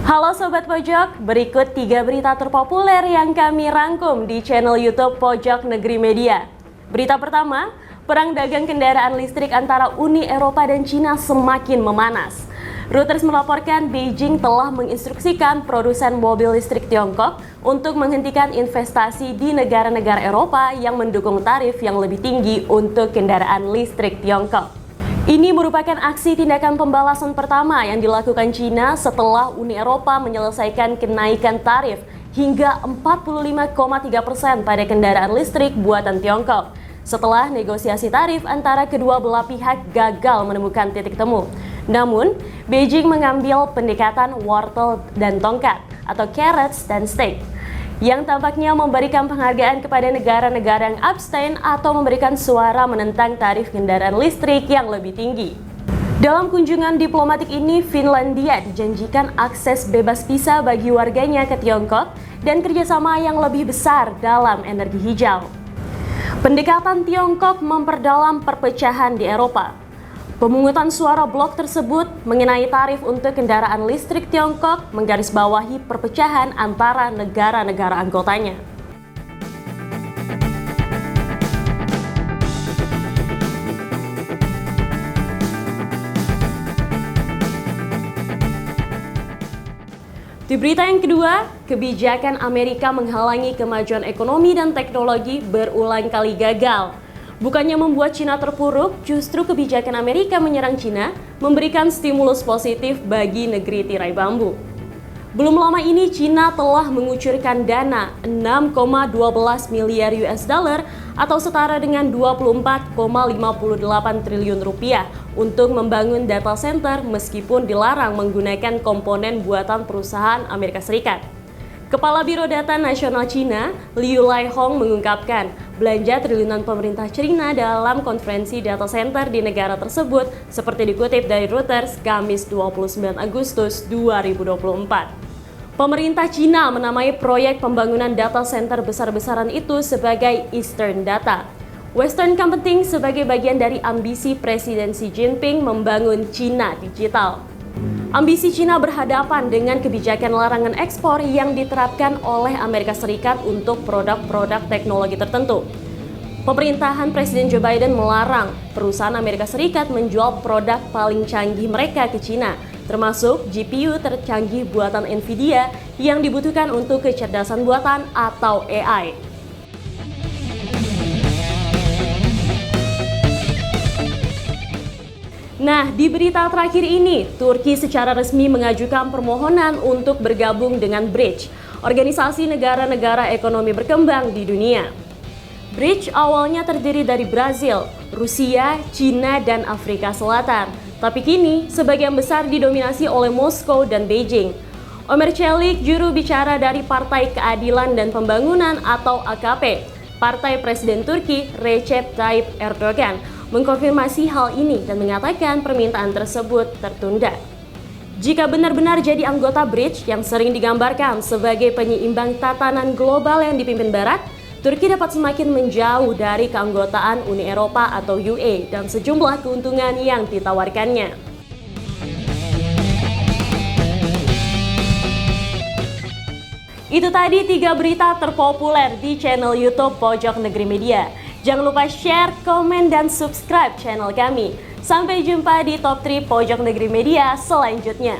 Halo Sobat Pojok, berikut 3 berita terpopuler yang kami rangkum di channel YouTube Pojok Negeri Media. Berita pertama, perang dagang kendaraan listrik antara Uni Eropa dan Cina semakin memanas. Reuters melaporkan Beijing telah menginstruksikan produsen mobil listrik Tiongkok untuk menghentikan investasi di negara-negara Eropa yang mendukung tarif yang lebih tinggi untuk kendaraan listrik Tiongkok. Ini merupakan aksi tindakan pembalasan pertama yang dilakukan China setelah Uni Eropa menyelesaikan kenaikan tarif hingga 45,3% pada kendaraan listrik buatan Tiongkok. Setelah negosiasi tarif antara kedua belah pihak gagal menemukan titik temu. Namun, Beijing mengambil pendekatan wortel dan tongkat atau carrots dan stick, yang tampaknya memberikan penghargaan kepada negara-negara yang abstain atau memberikan suara menentang tarif kendaraan listrik yang lebih tinggi. Dalam kunjungan diplomatik ini, Finlandia dijanjikan akses bebas visa bagi warganya ke Tiongkok dan kerjasama yang lebih besar dalam energi hijau. Pendekatan Tiongkok memperdalam perpecahan di Eropa. Pemungutan suara blok tersebut mengenai tarif untuk kendaraan listrik Tiongkok menggarisbawahi perpecahan antara negara-negara anggotanya. Di berita yang kedua, kebijakan Amerika menghalangi kemajuan ekonomi dan teknologi berulang kali gagal. Bukannya membuat Cina terpuruk, justru kebijakan Amerika menyerang Cina memberikan stimulus positif bagi negeri tirai bambu. Belum lama ini Cina telah mengucurkan dana 6,12 miliar US dollar atau setara dengan 24,58 triliun rupiah untuk membangun data center meskipun dilarang menggunakan komponen buatan perusahaan Amerika Serikat. Kepala Biro Data Nasional Cina, Liu Laihong mengungkapkan belanja triliunan pemerintah Cina dalam konferensi data center di negara tersebut seperti dikutip dari Reuters Kamis 29 Agustus 2024. Pemerintah Cina menamai proyek pembangunan data center besar-besaran itu sebagai Eastern Data. Western Computing sebagai bagian dari ambisi Presiden Xi Jinping membangun Cina digital. Ambisi Cina berhadapan dengan kebijakan larangan ekspor yang diterapkan oleh Amerika Serikat untuk produk-produk teknologi tertentu. Pemerintahan Presiden Joe Biden melarang perusahaan Amerika Serikat menjual produk paling canggih mereka ke Cina, termasuk GPU tercanggih buatan Nvidia yang dibutuhkan untuk kecerdasan buatan atau AI. Nah, di berita terakhir ini, Turki secara resmi mengajukan permohonan untuk bergabung dengan BRICS, organisasi negara-negara ekonomi berkembang di dunia. BRICS awalnya terdiri dari Brazil, Rusia, Cina, dan Afrika Selatan. Tapi kini, sebagian besar didominasi oleh Moskow dan Beijing. Ömer Çelik, juru bicara dari Partai Keadilan dan Pembangunan atau AKP, Partai Presiden Turki Recep Tayyip Erdogan, mengkonfirmasi hal ini dan mengatakan permintaan tersebut tertunda. Jika benar-benar jadi anggota BRICS yang sering digambarkan sebagai penyeimbang tatanan global yang dipimpin Barat, Turki dapat semakin menjauh dari keanggotaan Uni Eropa atau UE dan sejumlah keuntungan yang ditawarkannya. Itu tadi 3 berita terpopuler di channel YouTube Pojok Negeri Media. Jangan lupa share, komen, dan subscribe channel kami. Sampai jumpa di Top 3 Pojok Negeri Media selanjutnya.